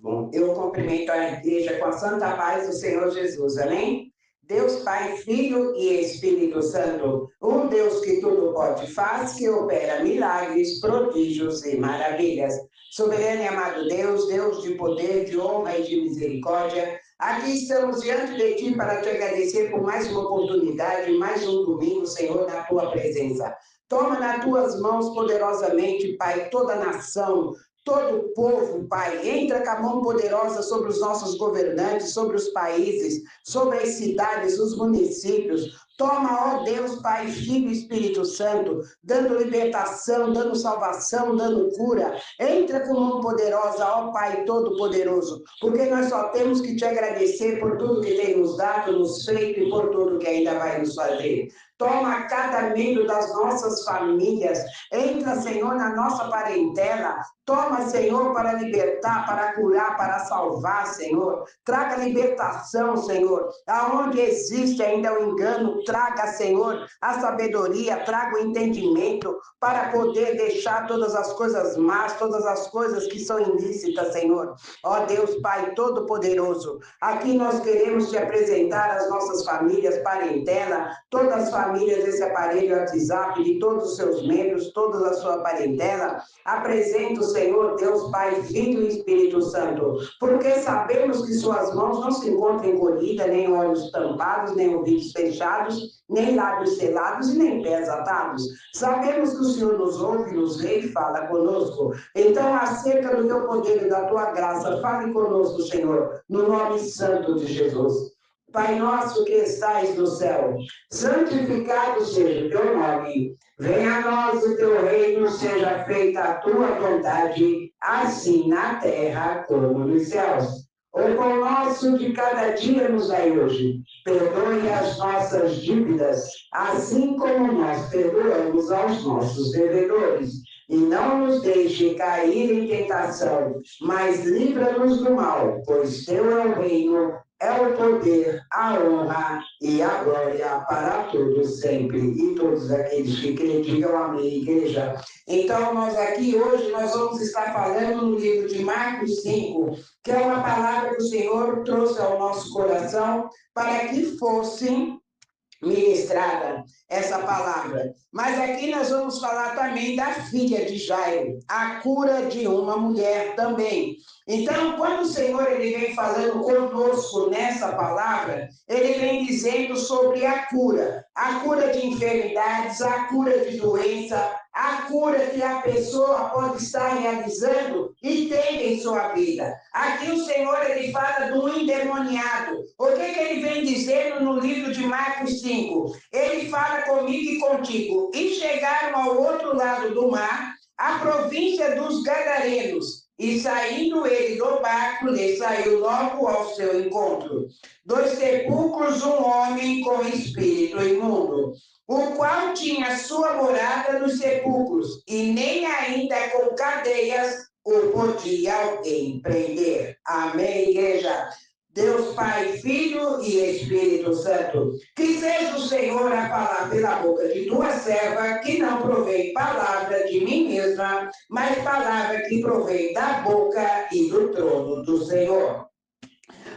Bom, eu cumprimento a igreja com a santa paz do Senhor Jesus, amém? Deus Pai, Filho e Espírito Santo, um Deus que tudo pode faz, que opera milagres, prodígios e maravilhas. Soberano e amado Deus, Deus de poder, de honra e de misericórdia, aqui estamos diante de Ti para te agradecer por mais uma oportunidade, mais um domingo, Senhor, na Tua presença. Toma nas Tuas mãos poderosamente, Pai, toda a nação, todo o povo, Pai, entra com a mão poderosa sobre os nossos governantes, sobre os países, sobre as cidades, os municípios. Toma, ó Deus, Pai, Filho e Espírito Santo, dando libertação, dando salvação, dando cura. Entra com mão poderosa, ó Pai Todo-Poderoso, porque nós só temos que te agradecer por tudo que tem nos dado, nos feito e por tudo que ainda vai nos fazer. Toma cada membro das nossas famílias, entra, Senhor, na nossa parentela, toma, Senhor, para libertar, para curar, para salvar, Senhor. Traga libertação, Senhor. Aonde existe ainda o engano, traga, Senhor, a sabedoria, traga o entendimento para poder deixar todas as coisas más, todas as coisas que são ilícitas, Senhor. Ó Deus, Pai Todo-Poderoso, aqui nós queremos te apresentar as nossas famílias, parentela, todas as famílias desse aparelho WhatsApp, de todos os seus membros, toda a sua parentela. Apresento, Senhor, Deus, Pai, Filho e Espírito Santo, porque sabemos que suas mãos não se encontram encolhidas, nem olhos tampados, nem ouvidos fechados, nem lábios selados e nem pés atados. Sabemos que o Senhor nos ouve, nos vê e fala conosco. Então, acerca do teu poder e da tua graça, fale conosco, Senhor, no nome santo de Jesus. Pai nosso que estais no céu, santificado seja o teu nome. Venha a nós o teu reino, seja feita a tua vontade, assim na terra como nos céus. O pão nosso de cada dia nos dai hoje. Perdoe as nossas dívidas, assim como nós perdoamos aos nossos devedores. E não nos deixe cair em tentação, mas livra-nos do mal, pois teu é o reino, é o poder, a honra e a glória para todos sempre. E todos aqueles que creem, digam amém, igreja. Então, nós aqui hoje, nós vamos estar falando no livro de Marcos 5, que é uma palavra que o Senhor trouxe ao nosso coração para que fosse ministrada essa palavra. Mas aqui nós vamos falar também da filha de Jairo, a cura de uma mulher também. Então, quando o Senhor ele vem falando conosco nessa palavra, ele vem dizendo sobre a cura de enfermidades, a cura de doença, a cura que a pessoa pode estar realizando e tem em sua vida. Aqui o Senhor ele fala do endemoniado. O que ele vem dizendo no livro de Marcos 5? Ele fala comigo e contigo. E chegaram ao outro lado do mar, a província dos Gadarenos. E saindo ele do barco, lhe saiu logo ao seu encontro. Dos sepulcros um homem com espírito imundo, o qual tinha sua morada nos sepulcros, e nem ainda com cadeias o podia alguém prender. Amém, igreja? Deus Pai, Filho e Espírito Santo, que seja o Senhor a falar pela boca de tua serva, que não provém palavra de mim mesma, mas palavra que provém da boca e do trono do Senhor.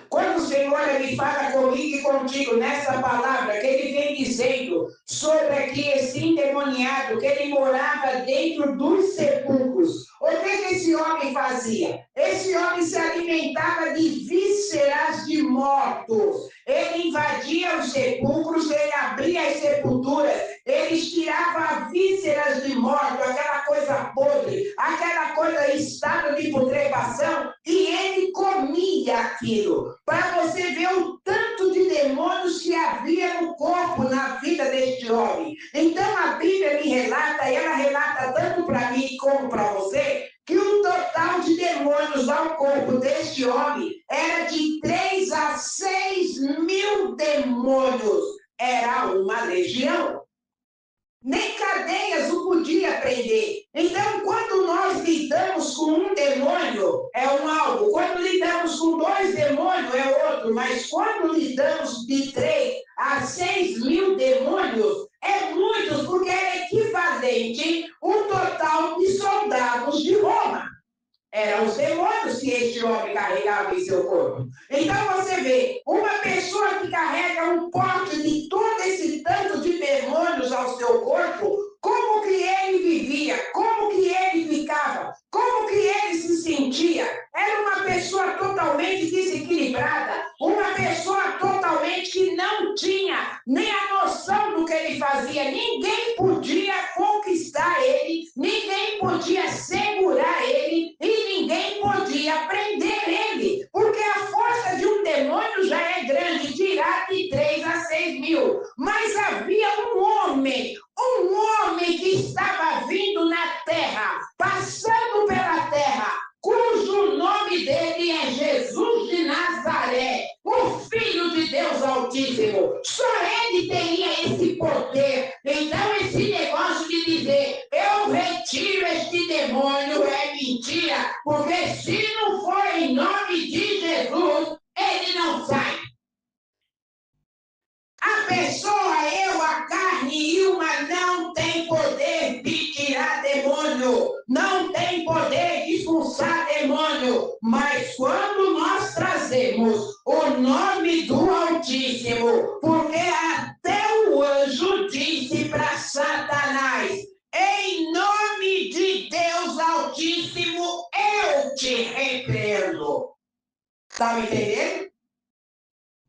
Quando o Senhor ele fala comigo e contigo nessa palavra, que ele vem dizendo sobre aqui esse endemoniado, que ele morava dentro dos sepulcros. O que esse homem fazia? Esse homem se alimentava de vísceras de mortos. Ele invadia os sepulcros, ele abria as sepulturas, ele tirava vísceras de morto, aquela coisa podre, aquela coisa em estado de putrefação, e ele comia aquilo. Para você ver o tanto de demônios que havia no corpo, na vida deste homem. Então a Bíblia me relata, e ela relata tanto para mim como para você, que o total de demônios ao corpo deste homem era de 3 a 6 mil demônios. Era uma legião. Nem cadeias o podia prender. Então, quando nós lidamos com um demônio, é um algo. Quando lidamos com 2 demônios, é outro. Mas quando lidamos de 3 a 6 mil demônios, é muitos, porque é equivalente o total de soldados de Roma. Eram os demônios que este homem carregava em seu corpo. Então você vê, uma pessoa que carrega um porte de todo esse tanto de demônios ao seu corpo, como que ele vivia, como que ele ficava, como que ele se sentia. Era uma pessoa totalmente desequilibrada, uma pessoa totalmente que não tinha nem a noção do que ele fazia. Ninguém podia conquistar ele, ninguém podia segurar ele e ninguém podia prender ele, porque a força de um demônio já é grande, dirá de 3 a 6 mil. Mas havia um homem que estava vindo na terra, passando pela terra, cujo nome dele é Jesus de Nazaré, o Filho de Deus Altíssimo. Só ele teria esse poder. Então, esse negócio de dizer, eu retiro este demônio, é mentira, porque se não for em nome de Jesus, ele não sai. A pessoa, eu, a carne e uma não tem poder de tirar demônio, não tem poder de expulsar demônio, mas quando nós trazemos o nome do Altíssimo, porque até o anjo disse para Satanás, em nome de Deus Altíssimo, eu te repreendo. Está me entendendo?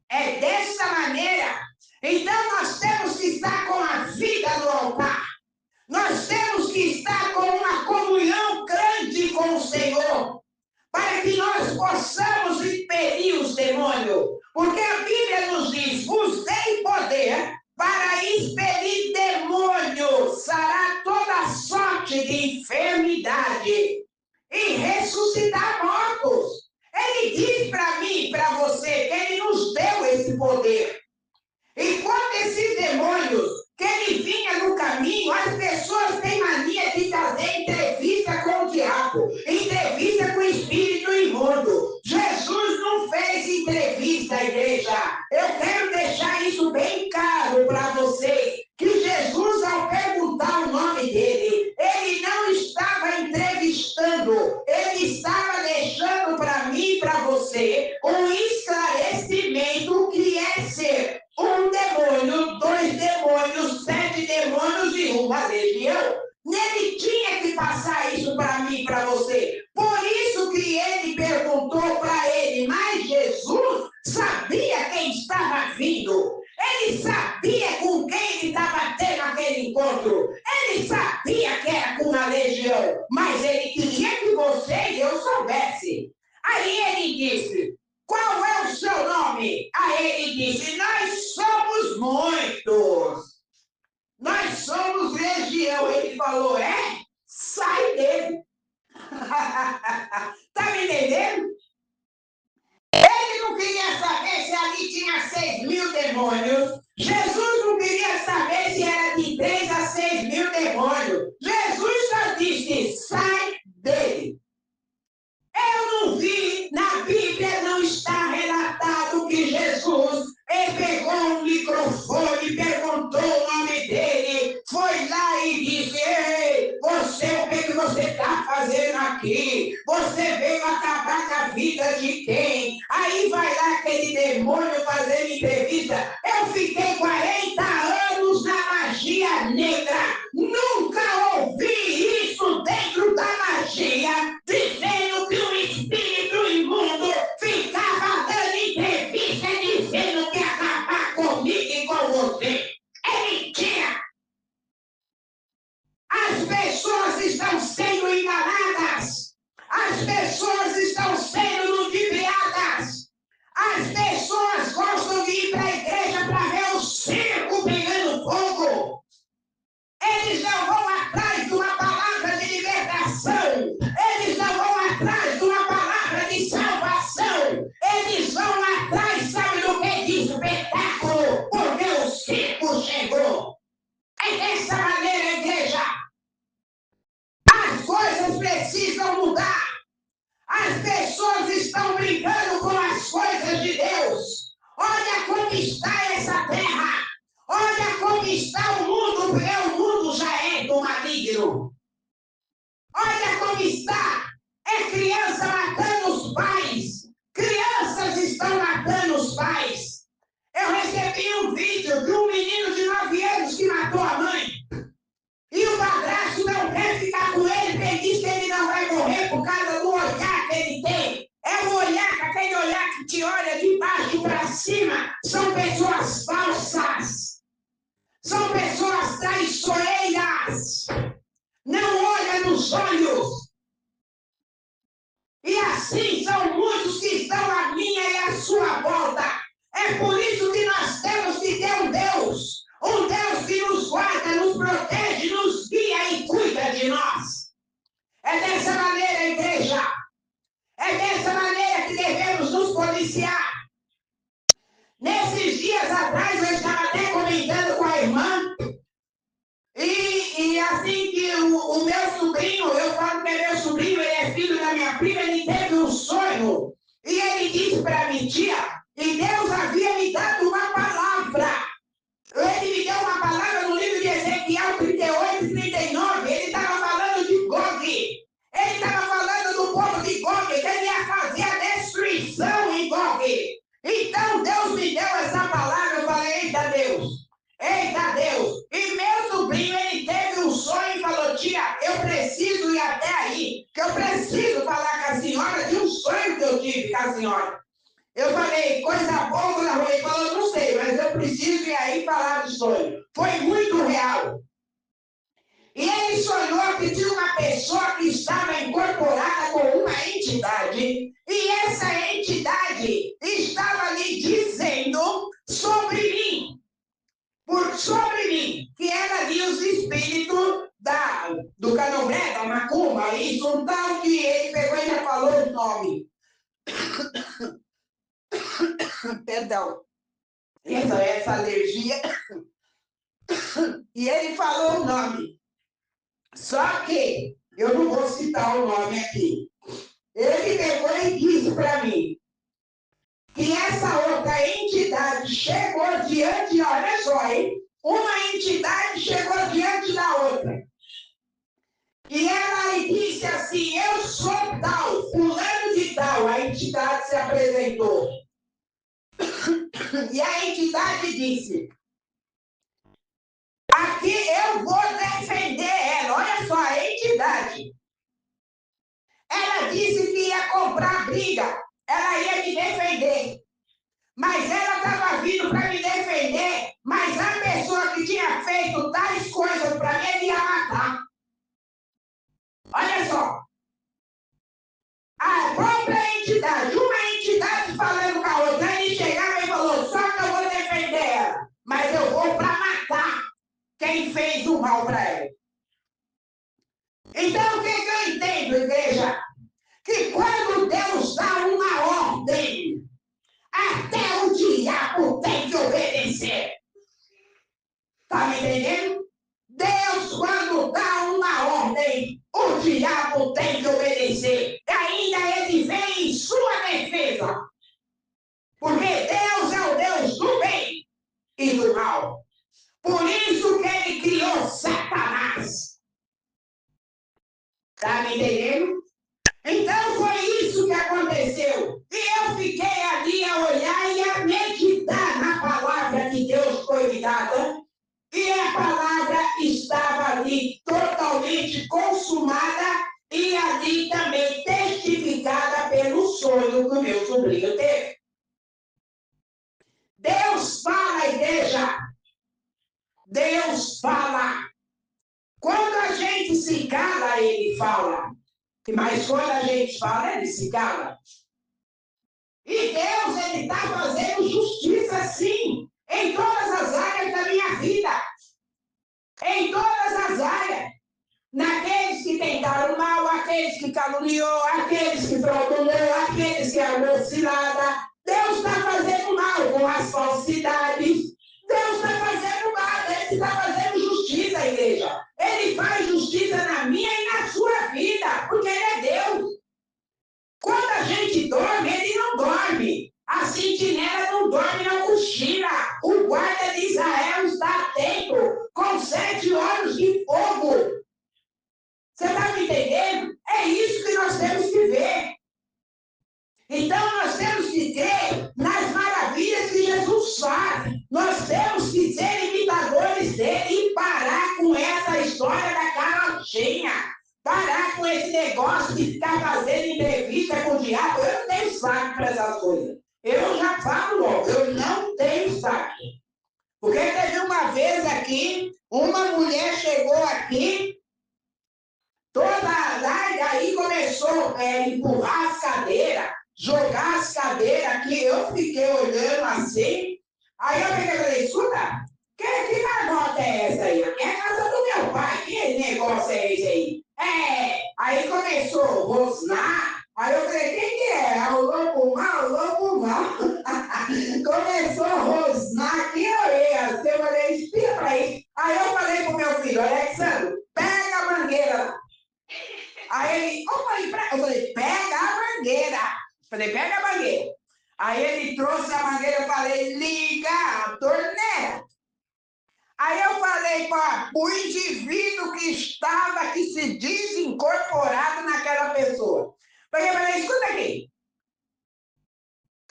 É dessa maneira. Então nós temos que estar com a vida no altar. Nós temos que estar com uma comunhão grande com o Senhor, para que nós possamos impedir os demônios. Porque a Bíblia nos diz, vos dei poder para expelir demônios, sarar toda sorte de enfermidade e ressuscitar mortos. Ele diz para mim e para você que ele nos deu esse poder. E quando esses demônios, que ele vinha no caminho, as pessoas têm mania de fazer entrevista com o diabo, entrevista com o espírito imundo. Jesus não fez entrevista, igreja. Eu quero deixar isso bem claro para vocês, que Jesus, ao perguntar o nome dele, ele não estava entrevistando, ele estava deixando para mim e para você um esclarecimento que é ser um demônio, 2 demônios, 7 demônios e uma legião. Ele tinha que passar isso para mim e para você. Por isso que ele perguntou para ele, mas Jesus sabia quem estava vindo. Ele sabia com quem ele estava tendo aquele encontro. Ele sabia que era com uma legião. Mas ele queria que você e eu soubesse. Aí ele disse, qual é o seu nome? Aí ele disse, nós somos muitos. Nós somos legião. Ele falou, sai dele. Tá me entendendo? Ele não queria saber se ali tinha 6 mil demônios. Jesus não queria saber se era de 3 a 6 mil demônios. Jesus só disse, sai dele. Eu não vi, na Bíblia não está relatado que Jesus pegou um microfone, perguntou o nome dele, foi lá e disse, ei, você, o que você está fazendo aqui? Você veio acabar com a vida de quem? Aí vai lá aquele demônio fazendo entrevista. Eu fiquei 40 anos na magia negra, nunca ouvi isso dentro da magia, dizendo que o espírito imundo ficava dando entrevista dizendo que ia acabar comigo e com você. É mentira! As pessoas estão sendo enganadas. As pessoas estão sendo ludibriadas. As pessoas gostam de ir para a igreja para ver o circo pegando fogo. Eles não vão atrás de uma palavra de libertação. Eles não vão atrás de uma palavra de salvação. Eles vão atrás, sabe do que diz? Espetáculo, porque o circo chegou. É dessa maneira, igreja. As coisas precisam mudar. As pessoas estão brincando com as coisas de Deus. Olha como está essa terra. Olha como está o mundo, porque o mundo já é do maligno. Olha como está. É criança matando os pais. Crianças estão matando os pais. Eu recebi um vídeo de um menino de 9 anos que matou a mãe. E o padrasto não quer ficar com ele, porque ele diz que ele não vai morrer por causa do olhar que ele tem. É o olhar, aquele olhar que te olha de baixo para cima. São pessoas falsas. São pessoas traiçoeiras. Não olha nos olhos. E assim são muitos que estão à minha e à sua volta. É por isso que nós temos que ter um Deus que nos guarda, nos protege, nos guia e cuida de nós. É dessa maneira, igreja. É dessa maneira que devemos nos policiar. Nesses dias atrás, eu estava até comentando com a irmã, e assim que o meu sobrinho, eu falo que é meu sobrinho, ele é filho da minha prima, ele teve um sonho, e ele disse para mim, tia, e Deus havia me dado uma palavra. Ele me deu uma palavra no livro de Ezequiel 38 e 39, ele estava falando de Gog, ele estava falando do povo de Gog, que ele ia fazer a destruição em Gog. Então Deus me deu essa palavra, eu falei, eita Deus, e meu sobrinho, ele teve um sonho e falou, tia, eu preciso ir até aí, que eu preciso falar com a senhora de um sonho que eu tive com a senhora. Eu falei, coisa boa, coisa ruim. Ele falou, não sei, mas eu preciso ir aí falar do sonho. Foi muito real. E ele sonhou que tinha uma pessoa que estava incorporada com uma entidade, e essa entidade estava lhe dizendo sobre mim, que era ali os espíritos do candomblé, da macumba, isso, um tal que ele pegou e já falou o nome. Perdão. Essa alergia. E ele falou o nome. Só que eu não vou citar o nome aqui. Ele pegou e disse para mim que essa outra entidade chegou diante, olha só, hein? Uma entidade chegou diante da outra. E ela lhe disse assim, eu sou tal, fulano de tal. A entidade se apresentou. E a entidade disse, aqui eu vou defender ela. Olha só, a entidade. Ela disse que ia comprar briga. Ela ia me defender. Mas ela estava vindo para me defender. Mas a pessoa que tinha feito tais coisas para mim, ele ia matar. Olha só. A própria entidade, uma entidade falando com a outra, ele chegava e falou, só que eu vou defender ela. Mas eu vou para matar quem fez o mal para ela. Então, o que eu entendo, igreja? Que quando Deus dá uma ordem, até o diabo tem que obedecer. Está me entendendo? Deus, quando dá uma ordem, o diabo tem que obedecer. E ainda ele vem em sua defesa. Porque Deus é o Deus do bem e do mal. Por isso que ele criou Satanás. Está me entendendo? Então foi isso que aconteceu. E eu fiquei ali a olhar e a meditar na palavra que Deus foi me dada. E a palavra estava ali totalmente consumada e ali também testificada pelo sonho que o meu sobrinho teve. Deus fala, igreja. Deus fala. Quando a gente se cala, ele fala. Mas quando a gente fala, ele se cala. E Deus, ele está fazendo justiça, sim, em todas as áreas da minha vida. Em todas as áreas. Naqueles que tentaram mal, aqueles que caluniou, aqueles que fraudulou, aqueles que armou cilada. Deus está fazendo mal com as falsidades. Deus está fazendo mal, ele está fazendo justiça, igreja. Ele faz justiça na minha e na sua vida, porque ele é Deus. Quando a gente dorme, ele não dorme. A sentinela não dorme, não cochila. O guarda de Israel está atento, com 7 olhos de fogo. Você está me entendendo? É isso que nós nós temos que ver. Então, nós temos que crer nas maravilhas que Jesus faz. Nós temos que ser imitadores dele e parar com essa história da carochinha. Parar com esse negócio de ficar fazendo entrevista com o diabo. Eu não tenho saco para essas coisas. Eu já falo logo, eu não tenho saco. Porque teve uma vez aqui, uma mulher chegou aqui, toda larga, aí começou a empurrar as cadeiras, jogar as cadeiras aqui. Eu fiquei olhando assim. Aí eu peguei e falei, escuta, que marmota é essa aí? Aqui é a casa do meu pai. Que negócio é esse aí? Aí começou a rosnar. Aí eu falei, quem que é? O lobo mal, o lobo mal. Começou a rosnar aqui, eu falei, espia pra isso. Aí eu falei pro meu filho, Alexandre, pega a mangueira. Aí ele, eu falei, pega a mangueira. Falei, pega a mangueira. Aí ele trouxe a mangueira, eu falei, liga a torneira. Aí eu falei para o indivíduo que estava, que se diz incorporado naquela pessoa. Eu falei, escuta aqui.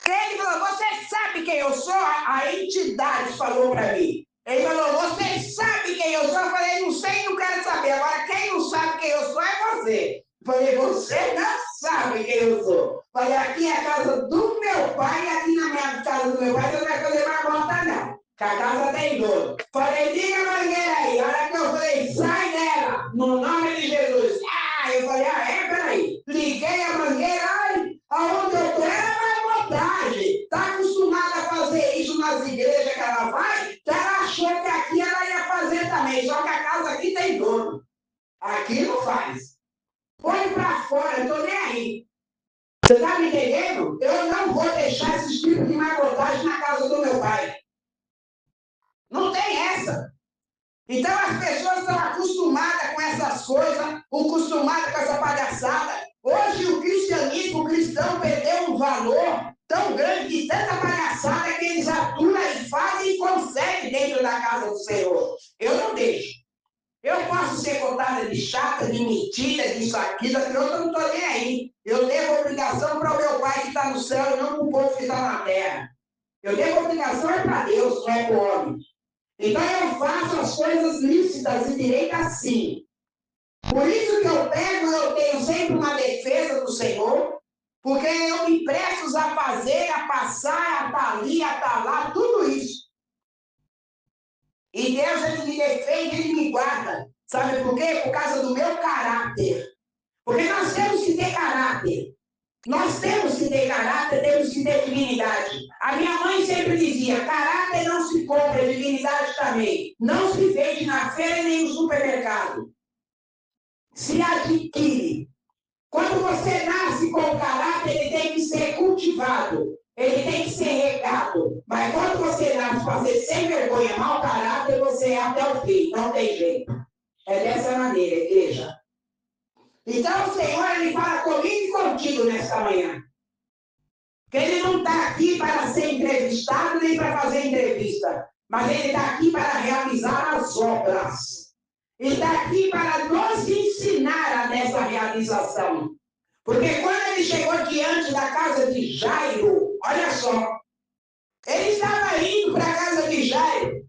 Ele falou, você sabe quem eu sou? A entidade falou para mim. Ele falou, você sabe quem eu sou? Eu falei, não sei, não quero saber. Agora, quem não sabe quem eu sou é você. Eu falei, você não sabe quem eu sou. Eu falei, aqui é a casa do meu pai, e aqui na minha casa do meu pai você não vai fazer marmota, não. Que a casa tem dono. Falei, liga a mangueira aí. A hora que eu falei, sai dela, no nome de Jesus. Eu falei, peraí. Liguei a mangueira, aonde eu tô era marmotagem. Tá acostumada a fazer isso nas igrejas que ela vai? Então ela achou que aqui ela ia fazer também. Só que a casa aqui tem dono. Aqui não faz. Põe pra fora, eu tô nem aí. Você tá me entendendo? Eu não vou deixar esse tipo de marmotagem na casa do meu pai. Não tem essa. Então as pessoas estão acostumadas com essas coisas, acostumadas com essa palhaçada. Hoje o cristianismo, o cristão perdeu um valor tão grande de tanta palhaçada que eles aturam e fazem e conseguem dentro da casa do Senhor. Eu não deixo. Eu posso ser contada de chata, de mentira, disso, aquilo, que eu não estou nem aí. Eu devo obrigação para o meu pai que está no céu e não para o povo que está na terra. Eu devo obrigação para Deus, não é para o homem. Então eu faço as coisas lícitas e direitas sim. Por isso que eu tenho sempre uma defesa do Senhor, porque eu me presto a fazer, a passar, a estar ali, a estar lá, tudo isso. E Deus, ele me defende, ele me guarda. Sabe por quê? Por causa do meu caráter. Porque nós temos que ter caráter. Nós temos que ter caráter, temos que ter dignidade. A minha mãe sempre dizia, caráter não se compra, dignidade também. Não se vende na feira nem no supermercado. Se adquire. Quando você nasce com caráter, ele tem que ser cultivado. Ele tem que ser regado. Mas quando você nasce para ser sem vergonha, mau caráter, você é até o fim. Não tem jeito. É dessa maneira, igreja. Então o Senhor, ele fala comigo e contigo nesta manhã. Que ele não está aqui para ser entrevistado nem para fazer entrevista. Mas ele está aqui para realizar as obras. Ele está aqui para nos ensinar nessa realização. Porque quando ele chegou diante da casa de Jairo, olha só, ele estava indo para a casa de Jairo,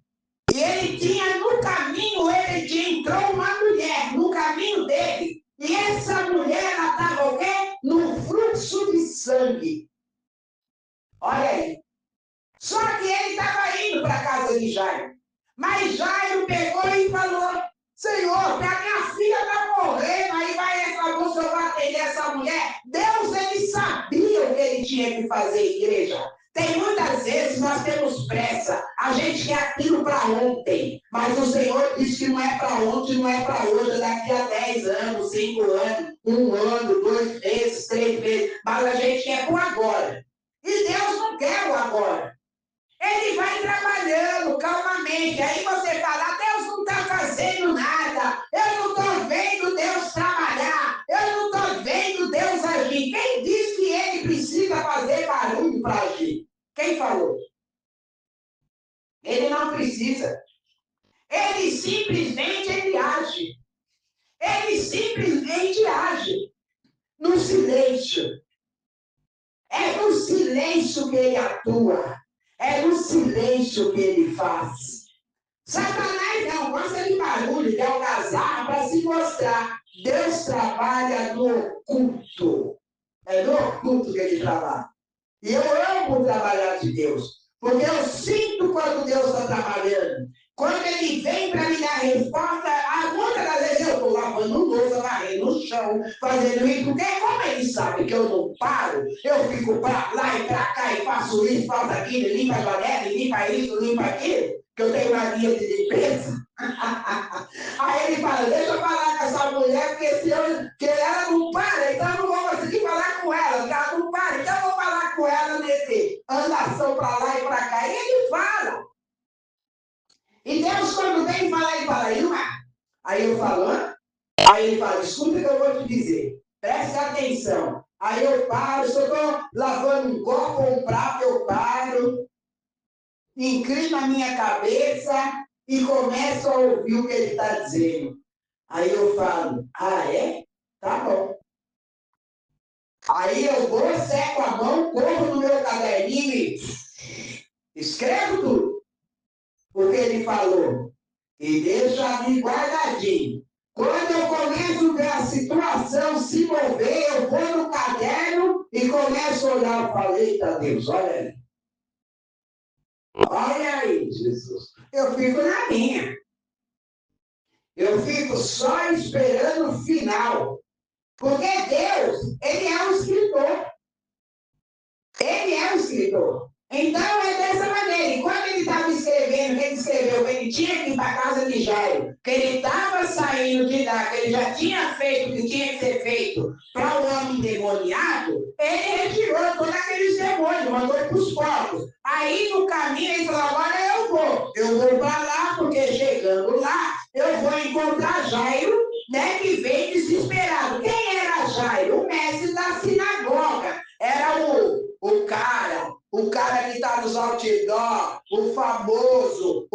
e ele tinha no caminho, entrou uma mulher no caminho dele, e essa mulher, ela estava o quê? No fluxo de sangue. Olha aí. Só que ele estava indo para a casa de Jairo. Mas Jairo pegou e falou, Senhor, que a minha filha está morrendo, aí vai essa moça, eu vou atender essa mulher. Deus, ele sabia o que ele tinha que fazer, igreja. Tem muitas vezes nós temos pressa, a gente quer aquilo para ontem, mas o Senhor diz que não é para ontem, não é para hoje, é daqui a 10 anos, 5 anos, 1 ano, 2 meses, 3 meses, mas a gente quer por agora. E Deus não quer o agora. Ele vai trabalhando calmamente. Aí você fala, Deus não está fazendo nada. Eu não estou vendo Deus trabalhar. Eu não estou vendo Deus agir. Quem diz que ele precisa fazer barulho para agir? Quem falou? Ele não precisa. Ele simplesmente age. Ele simplesmente age. no silêncio. É no silêncio que ele atua. É no silêncio que ele faz. Satanás não gosta de barulho, de algazarra para se mostrar. Deus trabalha no oculto. É no oculto que ele trabalha. E eu amo trabalhar de Deus. Porque eu sinto quando Deus está trabalhando. Quando ele vem para me dar resposta, muitas das vezes eu estou lavando louça, varrendo no chão, fazendo isso. Porque como ele sabe que eu não paro, eu fico para lá e para cá e faço isso, faço aquilo, limpa a janela, limpa isso, limpa aquilo, que eu tenho uma linha de limpeza. Aí ele fala, deixa eu falar com essa mulher, porque ela não para, então eu não vou conseguir falar com ela, porque ela não para, então eu vou falar com ela nesse andação para lá e para cá. E ele fala. E Deus, quando vem falar, ele fala, Ilma. Aí eu falo, hã? Aí ele fala, escuta o que eu vou te dizer, preste atenção. Aí eu paro, se eu estou lavando um copo ou um prato, eu paro, inclino a minha cabeça e começo a ouvir o que ele está dizendo. Aí eu falo, é? Tá bom. Aí eu vou, seco a mão, corro no meu caderninho e escrevo tudo. O que ele falou. E deixo ali guardadinho. Quando eu começo a ver a situação se mover, eu vou no caderno e começo a olhar. Eu falei, eita Deus, olha aí. Olha aí, Jesus. Eu fico na minha. Eu fico só esperando o final. Porque Deus, ele é um escritor. Ele é um escritor. Então é dessa maneira. E quando ele estava escrevendo, que ele escreveu que ele tinha que ir para a casa de Jairo, que ele estava saindo de lá, que ele já tinha feito o que tinha que ser feito para o homem endemoniado, ele retirou todos aqueles demônios, mandou para os porcos. Aí no caminho ele falou, agora eu vou para lá, porque chegando lá, eu vou encontrar Jairo, né, que vem desesperado. Quem era Jairo? O mestre da sinagoga. Era o cara que está nos outdoor, o famoso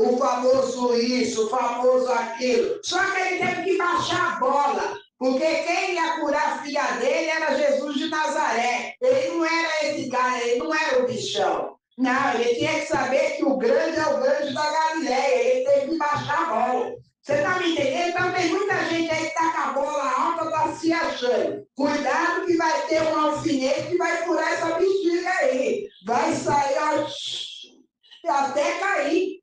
isso, o famoso aquilo. Só que ele teve que baixar a bola, porque quem ia curar a filha dele era Jesus de Nazaré. Ele não era esse cara, ele não era o bichão. Não, ele tinha que saber que o grande é o grande da Galileia, ele teve que baixar a bola. Você está me entendendo? Então tem muita gente aí que está com a bola alta, está se achando. Cuidado que vai ter um alfinete que vai furar essa bexiga aí. Vai sair, ó, até cair.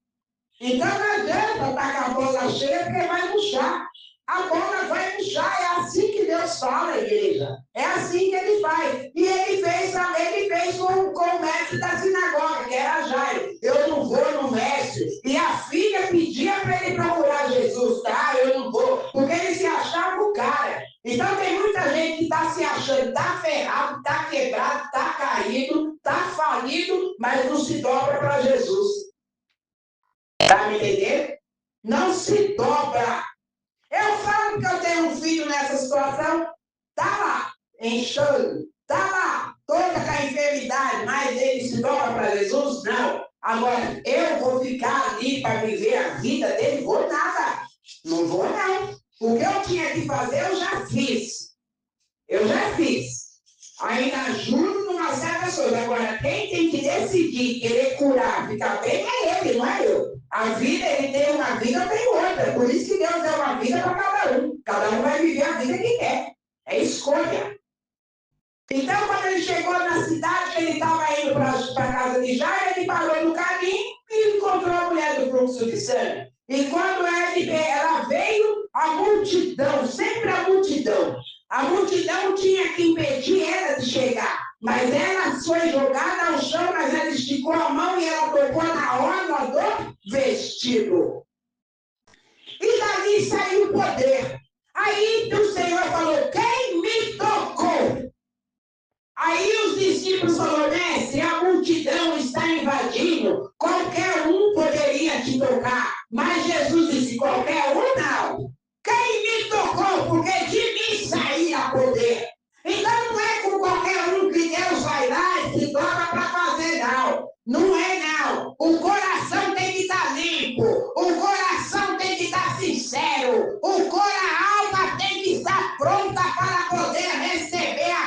Então não adianta estar com a bola cheia, porque vai murchar. A bola vai murchar, é assim que Deus fala, igreja. É assim que ele faz. E ele fez também, ele fez com o mestre da sinagoga, que era Jairo. Eu não vou no mestre. E a filha pedia para ele procurar Jesus, tá? Eu não vou. Porque ele se achava o cara. Então tem muita gente que está se achando, está ferrado, está quebrado, está caído, está falido, mas não se dobra para Jesus. Está me entendendo? Não se dobra. Eu falo que eu tenho um filho nessa situação, está lá, enxando, está lá, toda com a enfermidade, mas ele se dobra para Jesus? Não. Agora, eu vou ficar ali para viver a vida dele? Vou nada. Não vou, não. O que eu tinha que fazer, eu já fiz. Ainda ajudo numa certa coisa. Agora, quem tem que decidir, querer curar, ficar bem, é ele, não é eu. A vida, ele tem uma vida, eu tenho outra. Por isso que Deus deu uma vida para cada um. Cada um vai viver a vida que quer. É escolha. Então, quando ele chegou na cidade, ele estava indo para a casa de Jairo, ele parou no caminho e encontrou a mulher do fluxo de sangue. E quando ela veio, a multidão, sempre a multidão tinha que impedir ela de chegar. Mas ela foi jogada ao chão, mas ela esticou a mão e ela tocou na orla do vestido. E dali saiu o poder. Aí o Senhor falou, quem me tocou? Aí os discípulos falaram, mestre, a multidão está invadindo, qualquer um poderia te tocar. Mas Jesus disse, qualquer um não. Quem me tocou? Porque de mim saía poder. Então não é com qualquer um que Deus vai lá e se dobra para fazer, não. Não é, não. O coração tem que estar limpo. O coração tem que estar sincero. A alma tem que estar pronta para poder receber a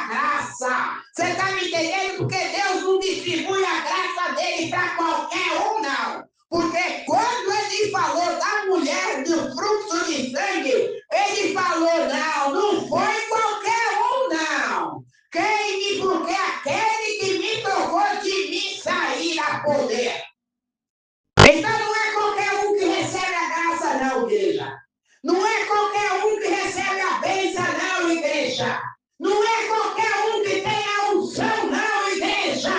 sabe por que Deus não distribui a graça dele para qualquer um, não? Porque quando ele falou da mulher do fluxo de sangue, ele falou, não foi qualquer um, não. Quem, porque aquele que me tocou de mim sairá poder. Então não é qualquer um que recebe a graça, não, igreja. Não é qualquer um que recebe a bênção, não, igreja. Não é qualquer um que tem a unção, não, igreja.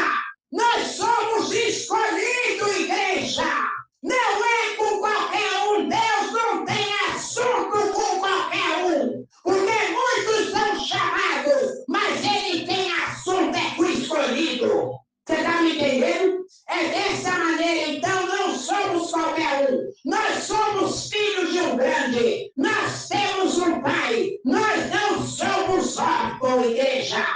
Nós somos escolhidos, igreja. Não é com qualquer um. Deus não tem assunto com qualquer um. Porque muitos são chamados, mas ele tem assunto com o escolhido. Você está me entendendo? É dessa maneira, então, não somos qualquer um. Nós somos filhos de um grande. Nós temos um pai. Nós não somos órfãos, igreja.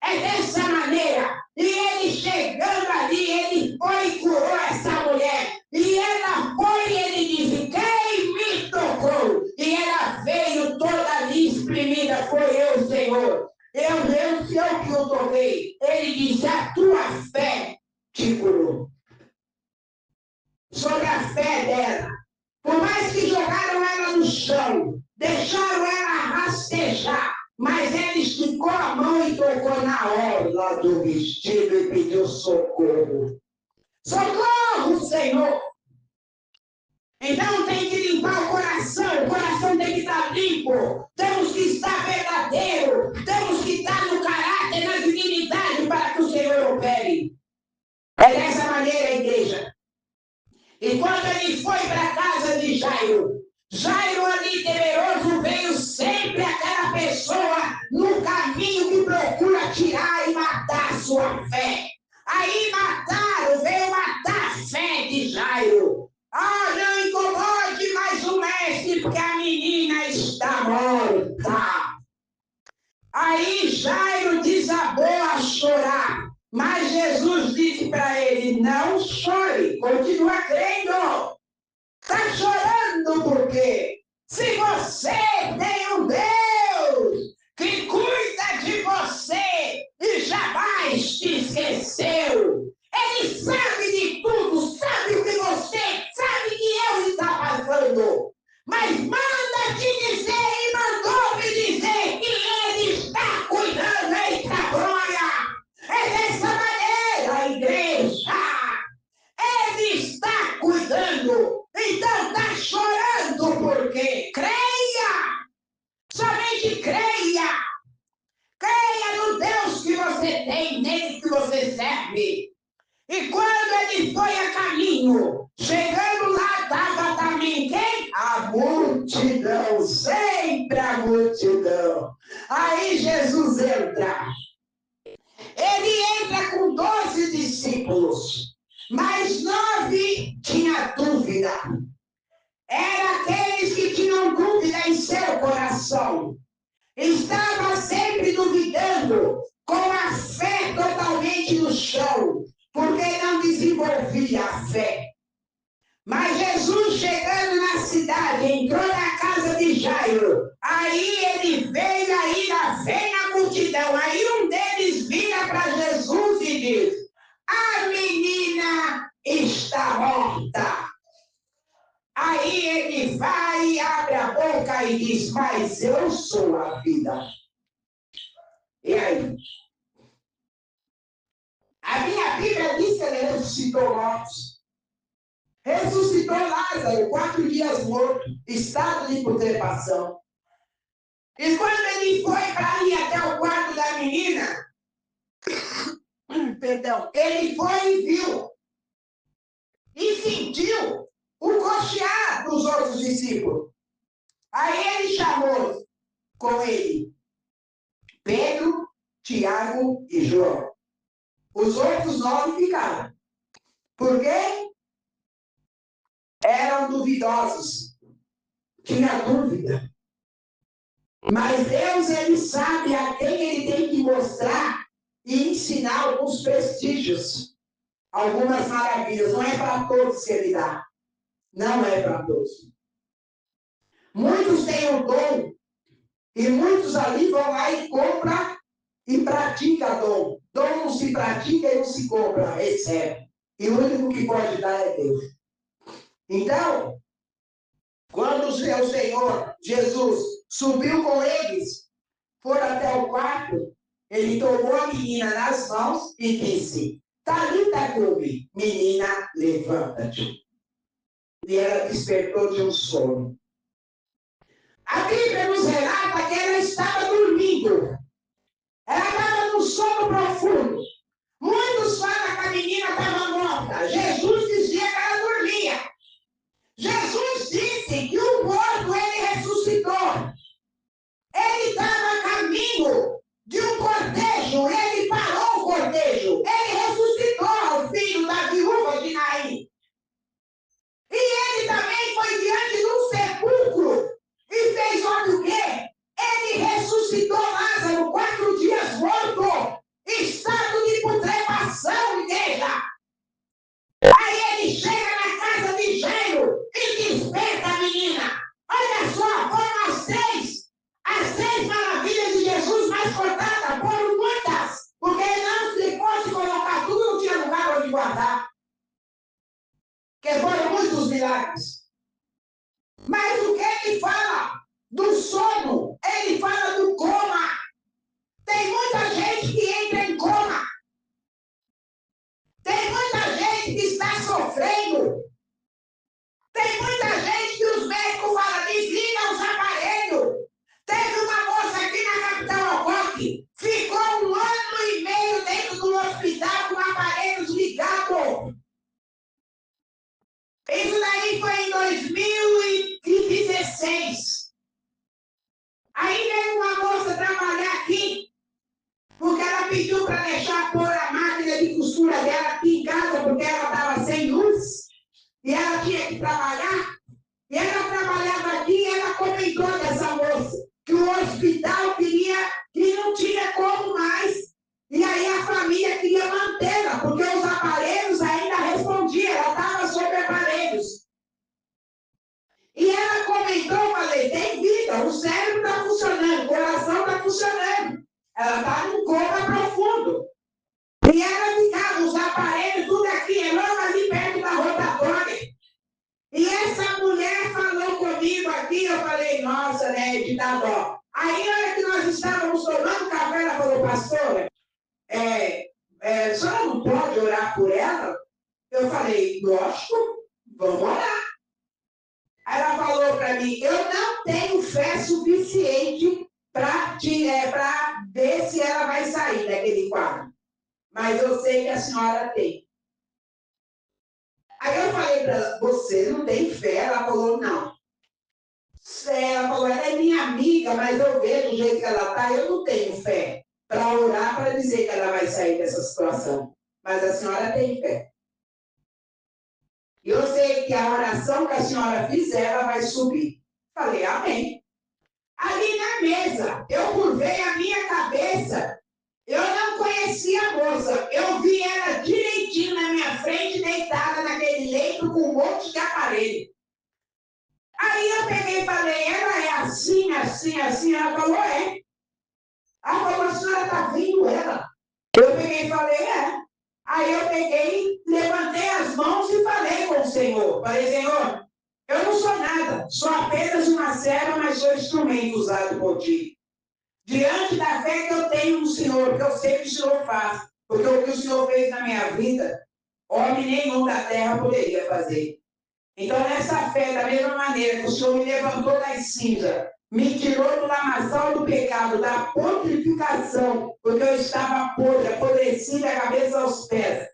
É dessa maneira. E ele chegando ali, ele foi e curou essa mulher. E ela foi e ele disse, quem me tocou? E ela veio toda ali exprimida, foi eu, Senhor. Eu que eu toquei. Ele disse, a tua fé te curou. Sobre a fé dela. Por mais que jogaram ela no chão, deixaram ela rastejar, mas ele esticou a mão e tocou na orla do vestido e pediu socorro. Socorro, Senhor! Então tem que limpar o coração tem que estar limpo, temos que estar verdadeiro, temos que estar no caráter, na dignidade para que o Senhor opere. É dessa maneira, igreja. E quando ele foi para a casa de Jairo, Jairo ali temeroso veio sempre aquela pessoa no caminho que procura tirar e matar a sua fé. Aí veio matar a fé de Jairo. Não incomode mais o mestre, porque a menina está morta. Aí Jairo desabou a chorar. Mas Jesus disse para ele, não chore, continua crendo. Está chorando por quê? Se você tem um Deus que cuida de você e jamais te esqueceu. Ele sabe de tudo, sabe o que você, sabe que eu está passando. Mas manda te dizer e mandou me dizer que ele está cuidando, eita glória. É dessa maneira, igreja. Ele está cuidando. Então está chorando por quê? Creia. Somente creia. Creia no Deus que você tem, nele que você serve. E quando ele foi a caminho, chegando lá, estava também quem? A multidão, sempre a multidão. Aí Jesus entra. Ele entra com 12 discípulos, mas 9 tinha dúvida. Eram aqueles que tinham dúvida em seu coração. Estava sempre duvidando, com a fé totalmente no chão, porque não desenvolvia a fé. Mas Jesus, chegando na cidade, entrou na casa de Jairo. Aí ele veio, ainda vem a multidão. Aí um deles vira para Jesus e diz, a menina está morta. Aí ele vai, abre a boca e diz, mas eu sou a vida. E aí? A minha Bíblia diz que ele ressuscitou mortos. Ressuscitou Lázaro, 4 dias morto, estado de putrefação. E quando ele foi para ir até o quarto da menina, ele foi e viu. E sentiu o coxear dos outros discípulos. Aí ele chamou com ele Pedro, Tiago e João. Os outros 9 ficaram. Por quê? Eram duvidosos. Tinha dúvida. Mas Deus, ele sabe a quem ele tem que mostrar e ensinar alguns prestígios, algumas maravilhas. Não é para todos que ele dá. Não é para todos. Muitos têm o dom e muitos ali vão lá e compram e praticam dom. Dom não se pratica e não se compra, recebe. E o único que pode dar é Deus. Então, quando o Senhor Jesus subiu com eles, foram até o quarto, ele tomou a menina nas mãos e disse: Talita cumi, menina, levanta-te. E ela despertou de um sono. A Bíblia nos relata que ela estava dormindo. Ela estava num sono profundo. Muitos falam que a menina estava morta. Jesus dizia que ela dormia. Jesus disse que o morto ele ressuscitou. Ele estava a caminho de um cortejo. Ele parou o cortejo. Ele ressuscitou o filho da viúva de Naim. E ele também foi diante de um sepulcro e fez, olha o quê? Ele ressuscitou Lázaro 4 dias morto, estado de putrefação, igreja. Aí ele chega na casa de Jairo e desperta a menina. Olha só, foram as seis maravilhas de Jesus mais cortadas, foram muitas, porque ele não se fosse colocar tudo, não tinha lugar onde guardar. Que foram muitos milagres. Mas o que ele fala do sono, ele fala do coma. Tem muita gente que entra em coma. Tem muita gente que está sofrendo. Tem muita gente que os médicos falam, desliga os aparelhos. Teve uma moça aqui na capital Ocoque, ficou 1 ano e meio dentro do hospital com aparelhos ligados. Isso daí foi em 2016. Aí veio uma moça trabalhar aqui, porque ela pediu para deixar pôr a máquina de costura dela aqui em casa, porque ela estava sem luz, e ela tinha que trabalhar. E ela trabalhava aqui e ela comentou dessa moça, que o hospital queria, que não tinha como mais. E aí a família queria mantê-la, porque os aparelhos ainda respondiam, ela estava sob aparelhos. E ela comentou, falei, tem vida, o cérebro está funcionando, o coração está funcionando. Ela está num coma profundo. E ela ficava, os aparelhos, tudo aqui, logo ali perto da rotatória. E essa mulher falou comigo aqui, eu falei, nossa, né, de dar dó. Aí, na hora que nós estávamos tomando café, ela falou, pastora, a senhora não pode orar por ela? Eu falei, lógico, vamos orar. Aí ela falou para mim, eu não tenho fé suficiente para ver se ela vai sair daquele quadro. Mas eu sei que a senhora tem. Aí eu falei para ela, você não tem fé? Ela falou, não. Ela falou, ela é minha amiga, mas eu vejo o jeito que ela está, eu não tenho fé para orar, para dizer que ela vai sair dessa situação. Mas a senhora tem fé. E eu sei que a oração que a senhora fizer, ela vai subir. Falei, amém. Ali na mesa, eu curvei a minha cabeça. Eu não conhecia a moça. Eu vi ela direitinho na minha frente, deitada naquele leito com um monte de aparelho. Aí eu peguei e falei, ela é assim, assim, assim. Ela falou, é. Ela falou, a senhora está vendo ela? Eu peguei e falei, é. Aí eu peguei, levantei as mãos e falei com o Senhor. Falei, Senhor, eu não sou nada. Sou apenas uma serva, mas sou instrumento usado por ti. Diante da fé que eu tenho no Senhor, porque eu sei que o Senhor faz. Porque o que o Senhor fez na minha vida, homem nenhum da terra poderia fazer. Então, nessa fé, da mesma maneira que o Senhor me levantou das cinzas, me tirou do lamaçal do pecado, da putrefação, porque eu estava podre, apodrecida da cabeça aos pés.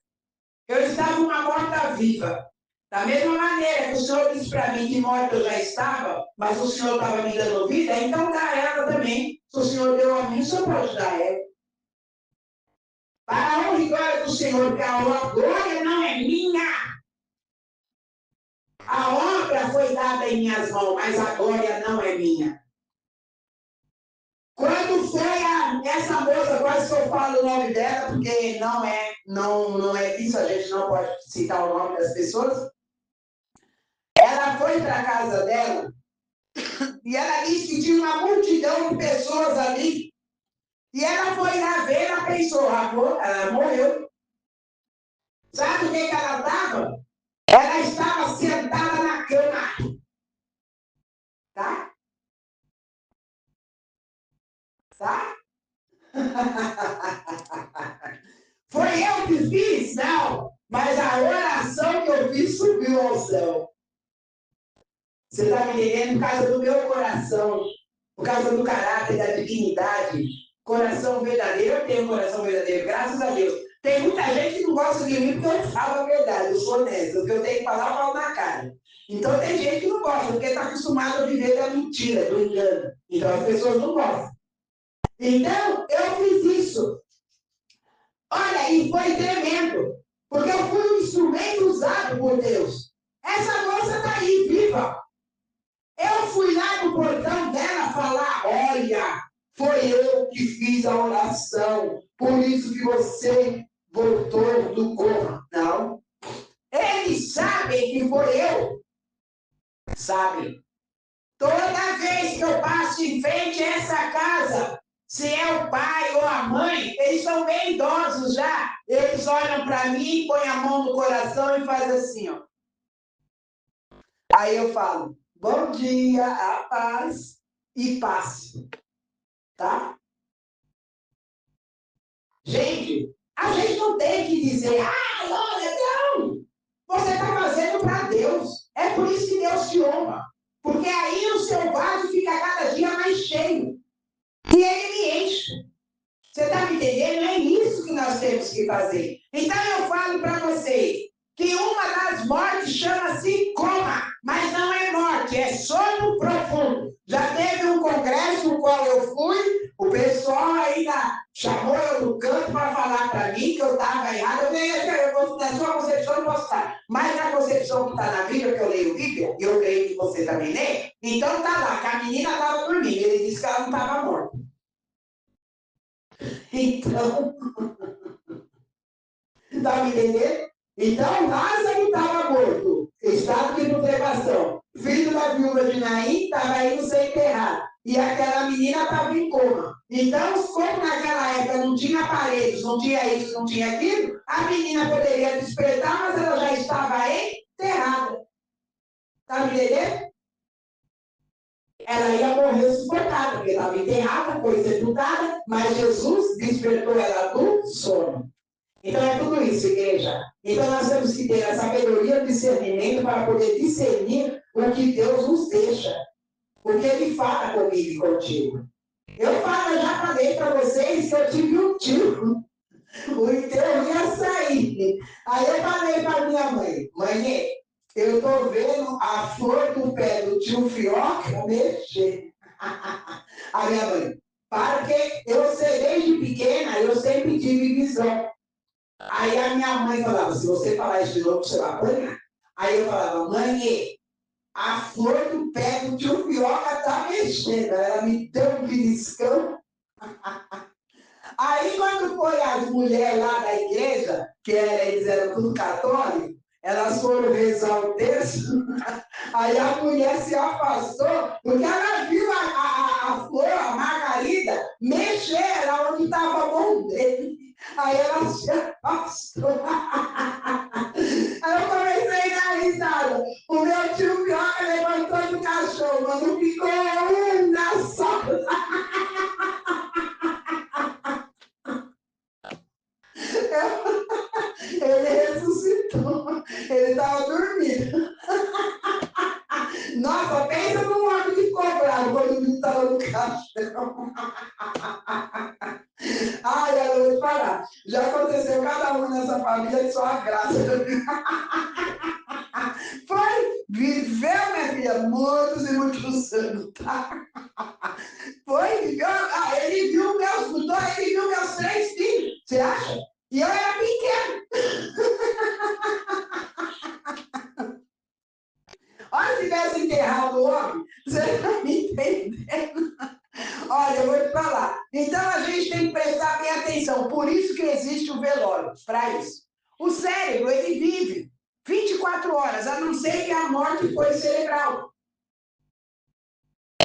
Eu estava uma morta-viva. Da mesma maneira que o Senhor disse para mim que morta eu já estava, mas o Senhor estava me dando vida, então dá ela também. Se o Senhor deu a mim, o Senhor pode dar ela. Para a honra e glória do Senhor, porque a glória não é minha. A obra foi dada em minhas mãos, mas a glória não é minha. Quando foi essa moça, quase que eu falo o nome dela, porque não é isso, a gente não pode citar o nome das pessoas. Ela foi para a casa dela e ela disse que tinha uma multidão de pessoas ali E ela foi lá ver, ela pensou, ela morreu. Sabe o que ela estava? Ela estava sentada na cama. Tá? Tá? Foi eu que fiz? Não. Mas a oração que eu fiz subiu ao céu. Você está me entendendo? Por causa do meu coração, por causa do caráter, da dignidade. Coração verdadeiro, eu tenho coração verdadeiro, graças a Deus. Tem muita gente que não gosta de mim porque eu falo a verdade, eu sou honesto. O que eu tenho que falar, eu falo na cara. Então tem gente que não gosta, porque está acostumado a viver da mentira, do engano. Então as pessoas não gostam. Então, eu fiz isso. Olha, e foi tremendo. Porque eu fui um instrumento usado por Deus. Essa moça está aí, viva. Eu fui lá no portão dela falar, olha, foi eu que fiz a oração, por isso que você voltou do coma. Não. Eles sabem que foi eu. Sabem. Toda vez que eu passo em frente a essa casa, se é o pai ou a mãe, eles são bem idosos já. Eles olham para mim, põem a mão no coração e fazem assim, ó. Aí eu falo, bom dia, a paz e passo. Tá? Gente, a gente não tem que dizer, olha, não! Você está fazendo para Deus. É por isso que Deus te honra. Porque aí o seu vaso fica cada dia mais cheio. E ele me enche. Você está me entendendo? É isso que nós temos que fazer. Então eu falo para vocês que uma das mortes chama-se coma, mas não é morte, é sono profundo. Já teve um congresso no qual eu fui, o pessoal ainda chamou eu no canto para falar para mim que eu estava errado. Na sua concepção eu posso estar, mas na concepção que está na Bíblia, que eu leio Bíblia, e eu creio que você também lê, então está lá, que a menina estava dormindo, ele disse que ela não estava morta. Então, está me entendendo? Então, Lázaro estava morto, estado de putrefação. Filho da viúva de Naim estava indo ser enterrado. E aquela menina estava em coma. Então, como naquela época não tinha paredes, não tinha isso, não tinha aquilo, a menina poderia despertar, mas ela já estava enterrada. Está me entendendo? Ela ia morrer sufocada, porque estava enterrada, foi sepultada, mas Jesus despertou ela do sono. Então é tudo isso, igreja. Então nós temos que ter a sabedoria e o discernimento para poder discernir o que Deus nos deixa. Porque Ele fala comigo e contigo. Eu já falei para vocês que eu tive um tio. O enterro ia sair. Aí eu falei para minha mãe, mãe, eu estou vendo a flor do pé do tio Fioca mexer. A minha mãe, porque eu sei desde pequena, eu sempre tive visão. Aí a minha mãe falava, se você falar isso de novo, você vai apanhar. Aí eu falava, mãe, a flor do pé do tio Fioca tá mexendo. Ela me deu um beliscão. Aí quando foi as mulheres lá da igreja, que eles eram tudo católicos, elas foram rezar o texto, aí a mulher se afastou, porque ela viu a flor, a margarida, mexer lá onde estava a mão dele. Aí ela se afastou. Aí eu comecei a dar risada. O meu tio Pioca levantou do caixão, mas não ficou uma só. Ele ressuscitou. Ele estava dormindo. Nossa, pensa no homem que ficou bravo quando ele estava no caixão. Ai, eu vou te falar. Já aconteceu cada um nessa família de sua graça. Foi, viveu, minha filha, muitos e muitos anos, tá? Foi, viveu. Ele viu meus 3 filhos. Você acha? E eu era pequeno. Olha, se tivesse enterrado o homem, você está me entendendo? Olha, eu vou te falar. Então a gente tem que prestar bem atenção. Por isso que existe o velório, para isso. O cérebro, ele vive 24 horas, a não ser que a morte foi cerebral.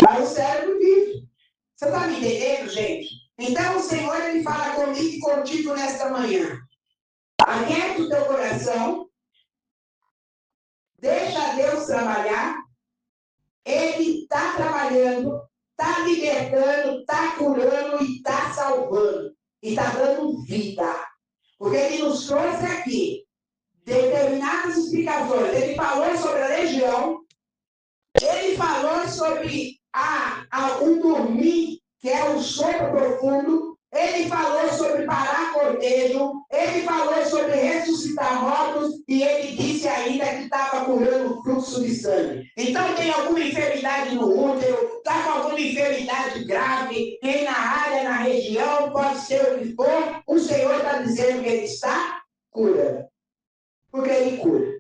Mas o cérebro vive. Você está me entendendo, gente? Então, o Senhor, Ele fala comigo e contigo nesta manhã. Aquieta o teu coração, deixa Deus trabalhar. Ele está trabalhando, está libertando, está curando e está salvando. E está dando vida. Porque Ele nos trouxe aqui determinadas explicações. Ele falou sobre a legião, ele falou sobre o dormir, que é o sono profundo. Ele falou sobre parar cortejo. Ele falou sobre ressuscitar mortos. E ele disse ainda que estava curando o fluxo de sangue. Então, tem alguma enfermidade no útero, está com alguma enfermidade grave, tem na área, na região, pode ser o que for. O Senhor está dizendo que Ele está curando. Porque Ele cura.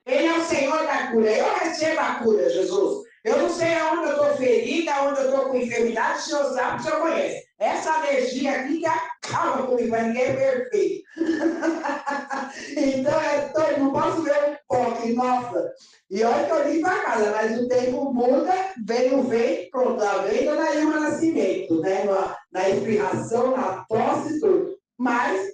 Ele é o Senhor da cura. Eu recebo a cura, Jesus. Eu não sei aonde eu estou ferida, aonde eu estou com enfermidade, o Senhor sabe, o Senhor conhece. Essa alergia aqui que acaba comigo, mas ninguém é perfeito. Então, eu não posso ver um pouco, nossa. E olha que eu vim para casa, mas o tempo muda, vem o vento, pronto, lá vem Dona Ilma Nascimento, né? Na espirração, na tosse e tudo. Mas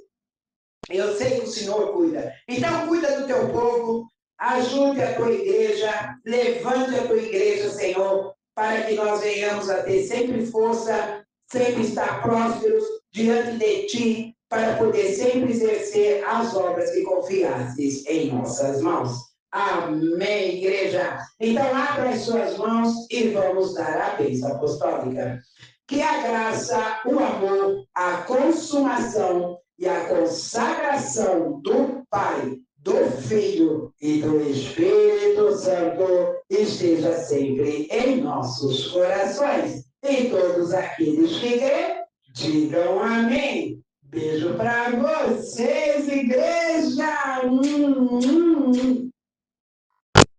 eu sei que o Senhor cuida. Então, cuida do teu povo, ajude a tua igreja, levante a tua igreja, Senhor, para que nós venhamos a ter sempre força, sempre estar prósperos diante de Ti, para poder sempre exercer as obras que confiastes em nossas mãos. Amém, igreja. Então, abra as suas mãos e vamos dar a bênção apostólica. Que a graça, o amor, a consumação e a consagração do Pai, do Filho e do Espírito Santo esteja sempre em nossos corações. E todos aqueles que crêem, digam amém. Beijo para vocês, igreja!